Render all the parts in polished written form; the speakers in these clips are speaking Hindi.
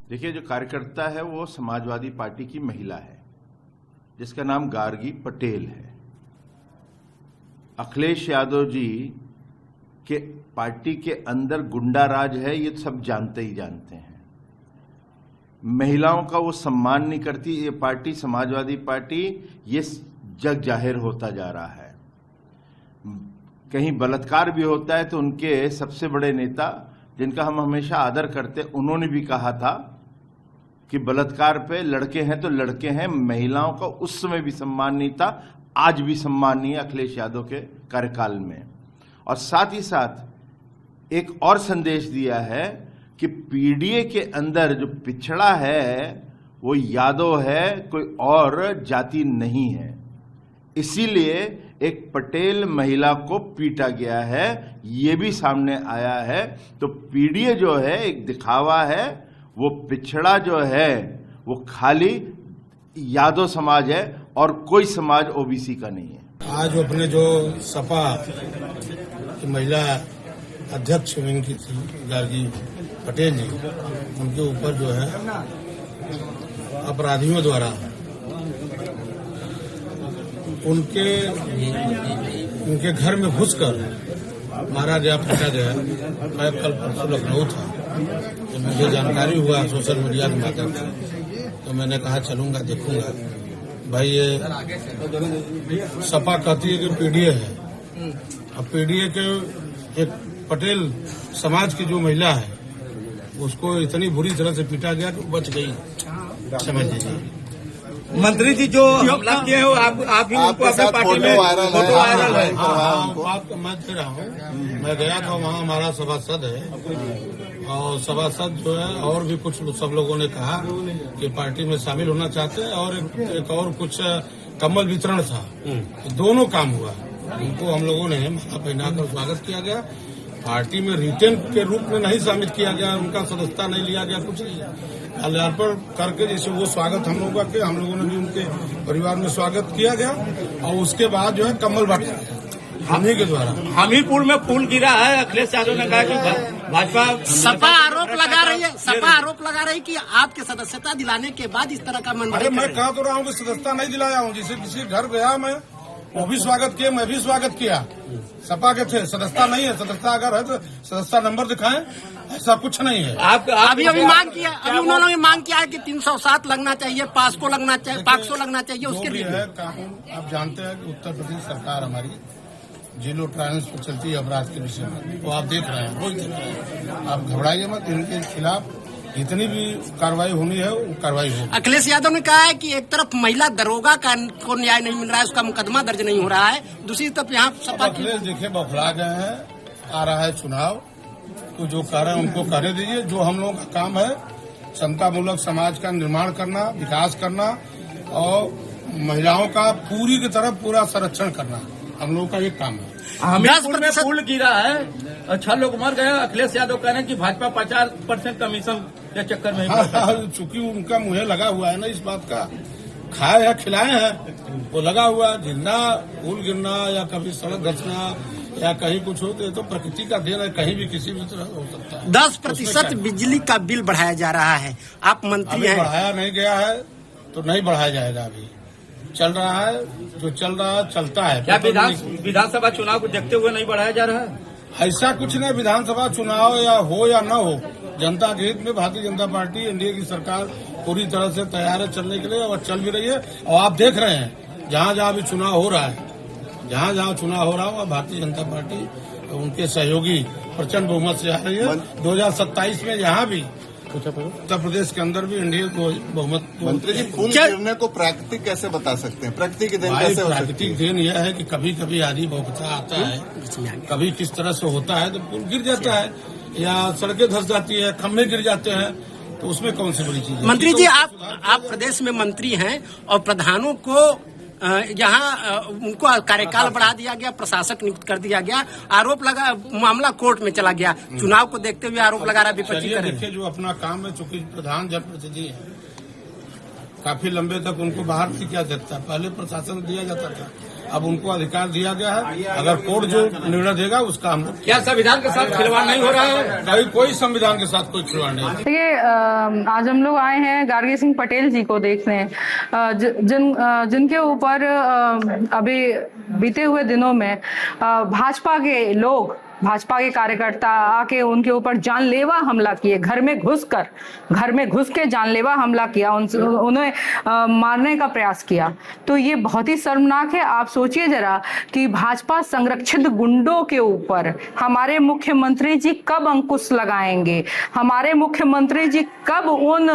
देखिए, जो कार्यकर्ता है वो समाजवादी पार्टी की महिला है जिसका नाम गार्गी पटेल है। अखिलेश यादव जी के पार्टी के अंदर गुंडा राज है, ये सब जानते ही जानते हैं। महिलाओं का वो सम्मान नहीं करती ये पार्टी, समाजवादी पार्टी, ये जग जाहिर होता जा रहा है। कहीं बलात्कार भी होता है तो उनके सबसे बड़े नेता, जिनका हम हमेशा आदर करते, उन्होंने भी कहा था कि बलात्कार पे लड़के हैं तो लड़के हैं। महिलाओं का उस समय भी सम्मान नहीं था, आज भी सम्मान नहीं है अखिलेश यादव के कार्यकाल में। और साथ ही साथ एक और संदेश दिया है कि पीडीए के अंदर जो पिछड़ा है वो यादव है, कोई और जाति नहीं है। इसीलिए एक पटेल महिला को पीटा गया है, ये भी सामने आया है। तो पीडीए जो है एक दिखावा है, वो पिछड़ा जो है वो खाली यादव समाज है और कोई समाज ओबीसी का नहीं है। आज अपने जो सपा की महिला अध्यक्ष इनकी थी गार्गी पटेल जी, उनके ऊपर जो है अपराधियों द्वारा उनके घर में घुसकर मारा गया, पीटा गया। मैं कल परसों लखनऊ था तो मुझे जानकारी हुआ सोशल मीडिया के माध्यम से, तो मैंने कहा चलूंगा देखूंगा। भाई ये सपा कहती है कि पीडीए है, अब पीडीए के एक पटेल समाज की जो महिला है उसको इतनी बुरी तरह से पीटा गया कि बच गई, समझ लीजिए। मंत्री जी जो हमला किए हो आप ही उनको अपने पार्टी में फोटो वायरल है। बात मैं दे रहा हूँ, मैं गया था वहाँ, हमारा सभासद है और सभासद जो है और भी कुछ सब लोगों ने कहा कि पार्टी में शामिल होना चाहते हैं, और एक और कुछ कम्बल वितरण था। दोनों काम हुआ, उनको हम लोगों ने माला पहनाकर स्वागत किया गया। पार्टी में रिटेन के रूप में नहीं शामिल किया गया, उनका सदस्यता नहीं लिया गया, कुछ नहीं। अर्पण करके जैसे वो स्वागत हम लोगों का, हम लोगों ने भी उनके परिवार में स्वागत किया गया और उसके बाद जो है कम्बल बांटा गया हम ही के द्वारा। हमीरपुर में पुल गिरा है, अखिलेश यादव ने कहा कि भाजपा सपा आरोप लगा रही है कि आपके सदस्यता दिलाने के बाद इस तरह का मन। अरे मैं कह तो रहा हूँ कि सदस्यता नहीं दिलाया हूँ, जिसे किसी घर गया मैं वो भी स्वागत किया, मैं भी स्वागत किया। सपा के थे, सदस्यता नहीं है। सदस्यता अगर है तो सदस्यता नंबर दिखाएं, ऐसा कुछ नहीं है। अभी मांग किया, अभी उन्होंने मांग किया है कि 307 लगना चाहिए, पाक्सो लगना चाहिए, उसके लिए है कानून। आप जानते हैं कि उत्तर प्रदेश सरकार हमारी जेलो ट्रायल्स पर चलती है अपराध के विषय में, वो आप देख रहे हैं, रोज देख रहे हैं। आप घबराइए मत, इनके खिलाफ जितनी भी कार्रवाई होनी है वो कार्रवाई होगी। अखिलेश यादव ने कहा है कि एक तरफ महिला दरोगा को न्याय नहीं मिल रहा है, उसका मुकदमा दर्ज नहीं हो रहा है, दूसरी तरफ यहाँ सपा अखिलेश देखिए बौखला गए हैं। आ रहा है चुनाव, तो जो कह रहे हैं उनको कहने दीजिए। जो हम लोगों का काम है समतामूलक समाज का निर्माण करना, विकास करना और महिलाओं का पूरी की तरफ पूरा संरक्षण करना, हम लोगों का ये काम है। हमीरपुर में पुल गिरा है, 6 लोग मर गए। अखिलेश यादव कह रहे हैं कि भाजपा 50% कमीशन के चक्कर में चूंकि उनका मुँह लगा हुआ है ना इस बात का, खाए है खिलाए हैं, वो लगा हुआ है। गिरना, पुल गिरना या कभी सड़क धंसना या कहीं कुछ हो तो प्रकृति का देन है, कहीं भी किसी भी तरह हो सकता है। 10% बिजली का बिल बढ़ाया जा रहा है, आप मंत्री हैं। बढ़ाया नहीं गया है तो नहीं बढ़ाया जाएगा। अभी चल रहा है, जो चल रहा है चलता है। क्या विधानसभा चुनाव को देखते हुए नहीं बढ़ाया जा रहा है? ऐसा कुछ नहीं, विधानसभा चुनाव या न हो, जनता के हित में भारतीय जनता पार्टी एनडीए की सरकार पूरी तरह से तैयार है चलने के लिए और चल भी रही है। और आप देख रहे हैं जहाँ जहाँ भी चुनाव हो रहा है, जहाँ जहाँ चुनाव हो रहा है भारतीय जनता पार्टी उनके सहयोगी प्रचंड बहुमत से आ रही है। 2027 में यहाँ भी उत्तर प्रदेश के अंदर भी एनडीए को बहुमत। मंत्री जी, पुल गिरने को प्राकृतिक कैसे बता सकते हैं? प्रकृति के दिन कैसे हो सकती है? प्राकृतिक दिन यह है कि कभी कभी आदि बौखता आता है, कभी किस तरह से होता है तो पुल गिर जाता है या सड़कें धंस जाती है, खम्भे गिर जाते हैं, तो उसमें कौन सी बड़ी चीज है? मंत्री जी, आप प्रदेश में मंत्री हैं और प्रधानों को यहाँ उनको कार्यकाल बढ़ा दिया गया, प्रशासक नियुक्त कर दिया गया, आरोप लगा, मामला कोर्ट में चला गया। चुनाव को देखते हुए आरोप लगा रहा विपक्षी। देखिए जो अपना काम है, चूंकि प्रधान जनप्रतिनिधि है, काफी लंबे तक उनको बाहर नहीं किया जाता, पहले प्रशासन दिया जाता था, अब उनको अधिकार दिया गया है, अगर कोर्ट जो निर्णय देगा उसका हम लोग क्या संविधान के साथ खिलवाड़ नहीं हो रहा है? कोई संविधान के साथ कोई खिलवाड़ नहीं। देखिए, आज हम लोग आए हैं गार्गी सिंह पटेल जी को देखने, जिनके ऊपर अभी बीते हुए दिनों में भाजपा के लोग, भाजपा के कार्यकर्ता आके उनके ऊपर जानलेवा हमला किए, घर में घुस के जानलेवा हमला किया, उन्हें मारने का प्रयास किया। तो ये बहुत ही शर्मनाक है। आप सोचिए जरा कि भाजपा संरक्षित गुंडों के ऊपर हमारे मुख्यमंत्री जी कब अंकुश लगाएंगे, हमारे मुख्यमंत्री जी कब उन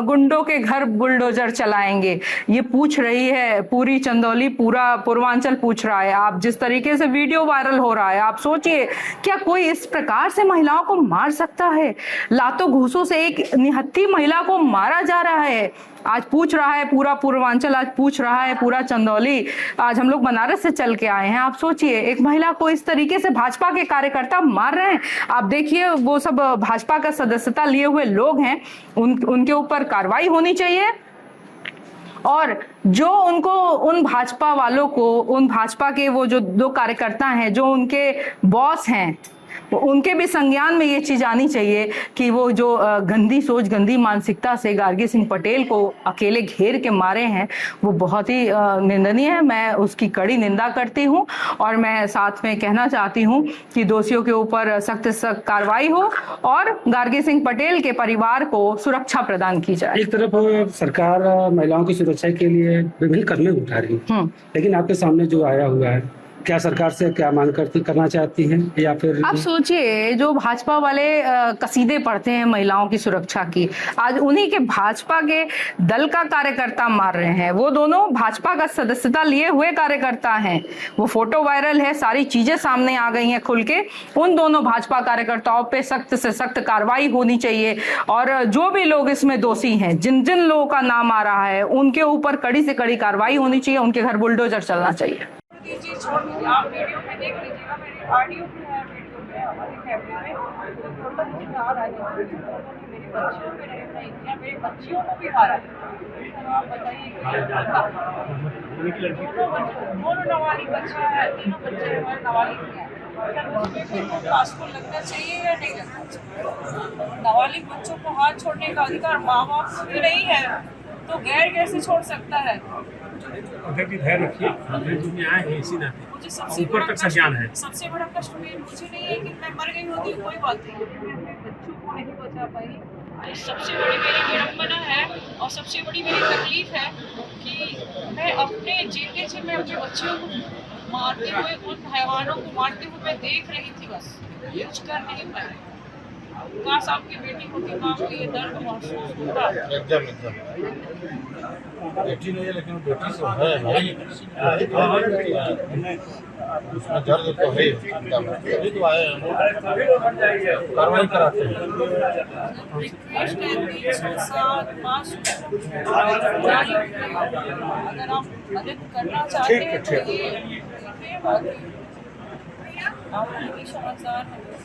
गुंडों के घर बुलडोजर चलाएंगे, ये पूछ रही है पूरी चंदौली, पूरा पूर्वांचल पूछ रहा है। आप जिस तरीके से वीडियो वायरल हो रहा है, आप सोचिए क्या कोई इस प्रकार से महिलाओं को मार सकता है? लातों घूसों से एक निहत्थी महिला को मारा जा रहा है। आज पूछ रहा है पूरा पूर्वांचल, आज पूछ रहा है पूरा चंदौली। आज हम लोग बनारस से चल के आए हैं। आप सोचिए एक महिला को इस तरीके से भाजपा के कार्यकर्ता मार रहे हैं। आप देखिए वो सब भाजपा का सदस्यता लिए हुए लोग हैं, उनके ऊपर कार्रवाई होनी चाहिए। और जो उन भाजपा वालों को, उन भाजपा के वो जो 2 कार्यकर्ता हैं, जो उनके बॉस हैं, उनके भी संज्ञान में ये चीज आनी चाहिए कि वो जो गंदी सोच, गंदी मानसिकता से गार्गी सिंह पटेल को अकेले घेर के मारे हैं, वो बहुत ही निंदनीय है। मैं उसकी कड़ी निंदा करती हूँ और मैं साथ में कहना चाहती हूँ कि दोषियों के ऊपर सख्त सख्त कार्रवाई हो और गार्गी सिंह पटेल के परिवार को सुरक्षा प्रदान की जाए। एक तरफ सरकार महिलाओं की सुरक्षा के लिए विभिन्न कदम उठा रही है, लेकिन आपके सामने जो आया हुआ है, क्या सरकार से क्या मांग करना चाहती हैं या फिर? आप सोचिए जो भाजपा वाले कसीदे पढ़ते हैं महिलाओं की सुरक्षा की, आज उन्हीं के भाजपा के दल का कार्यकर्ता मार रहे हैं। वो दोनों भाजपा का सदस्यता लिए हुए कार्यकर्ता हैं। वो फोटो वायरल है, सारी चीजें सामने आ गई हैं खुल के। उन दोनों भाजपा कार्यकर्ताओं पे सख्त से सख्त कार्रवाई होनी चाहिए और जो भी लोग इसमें दोषी हैं, जिन जिन लोगों का नाम आ रहा है, उनके ऊपर कड़ी से कड़ी कार्रवाई होनी चाहिए, उनके घर बुलडोजर चलना चाहिए। दीजिए, छोड़ दीजिए, आप वीडियो में देख लीजिएगा, मेरी ऑडियो भी है, वीडियो में हमारी फैमिली में तो टोटल मुझे आ रहा है, मेरे बच्चियों में नहीं किया, मेरे बच्चियों को भी आ रहा है। तो आप बताइए दोनों नाबालिग बच्चे हैं, तीनों बच्चे हमारे नाबालिग हैं। को लगना चाहिए या नहीं लगना चाहिए? नाबालिग बच्चों को हाथ छोड़ने का अधिकार माँ बाप भी नहीं है, तो गैर कैसे छोड़ सकता है? धैर्य रखिए, दुनिया आए हैं इसी नाते, मुझे सबसे ऊपर तक संज्ञान है। सबसे बड़ा कष्ट मुझे नहीं है कि मैं मर गई होती, कोई बात नहीं, मैं अपने बच्चों को नहीं बचा पाई। सबसे बड़ी मेरी विडंबना है और सबसे बड़ी मेरी तकलीफ है कि मैं अपने जीते से मैं अपने बच्चियों को मारते हुए, उन हैवानों को मारते हुए मैं देख रही थी, बस कुछ कर नहीं पाई। काश आपकी बेटी होती, माँ को ये दर्द महसूस होता। एकदम बेटी नहीं है, लेकिन बेटी तो है भाई, उसमें दर्द तो है, अभी तो आए कार्रवाई कराते हैं। अगर आप मदद करना चाहते हैं तो ये समझदार है।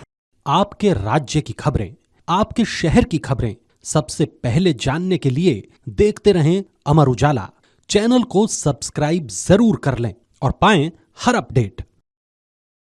आपके राज्य की खबरें, आपके शहर की खबरें सबसे पहले जानने के लिए देखते रहें अमर उजाला। चैनल को सब्सक्राइब जरूर कर लें और पाएं हर अपडेट।